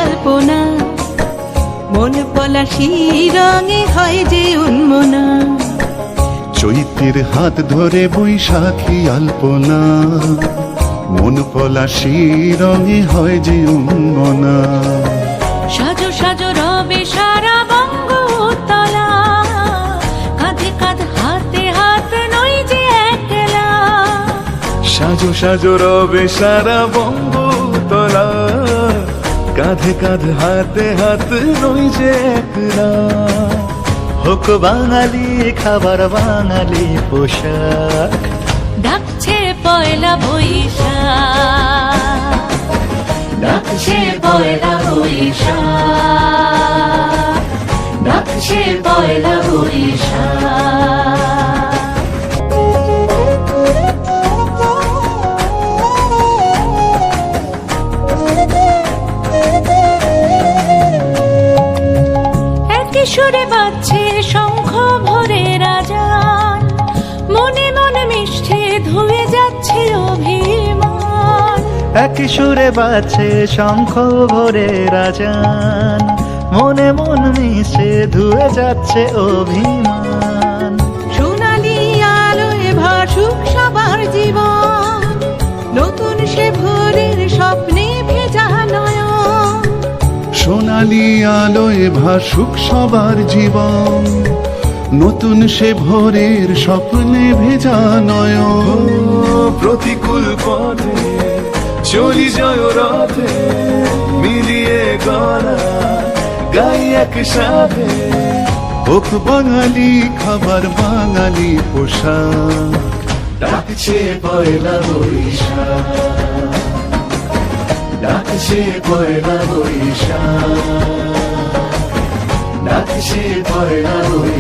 আলপনা, মন পলাশি রঙে হয় যে উন্মনা। চৈত্রের হাত ধরে বৈশাখী আলপনা, মন পলাশি রঙে হয় যে উন্মনা। সাজো সাজো রবে সারা বঙ্গতলা, কাঁধে কাঁধ হাতে হাত নই যে একলা। সাজো সাজো রবে সারা বঙ্গতলা, কাঁধে কাঁধ হাতে হাত নই যে একলা। হোক বাঙালি খাবার বাঙালি পোশাক, ডাকছে পয়লা বৈশাখ, ডাকছে পয়লা বৈশাখ, ডাকছে পয়লা বৈশাখ। সুরে বাজছে শঙ্খ ভরে রাজান, মনে মনে মিশছে ধুয়ে যাচ্ছে অভিমান। একই সুরে বাজছে শঙ্খ ভরে রাজান, মনে মন মিশে ধুয়ে যাচ্ছে অভিমান। সোনালি আলোয় ভাসুক সবার জীবন, নতুন সে ভোরের স্বপ্নে ভেজা নয়ন। সোনালি আলোয় ভাসুক সবার জীবন, নতুন সে ভোরের স্বপ্নে ভেজা নয়ন। প্রতিকূল পথে চলি জয় রথে, মিলিয়ে গলা গাই একসাথে। হোক বাঙালি খাবার বাঙালি পোশাক, ডাকছে পয়লা বৈশাখ, ডাকছে পয়লা বৈশাখ, ডাকছে পয়লা বৈশাখ।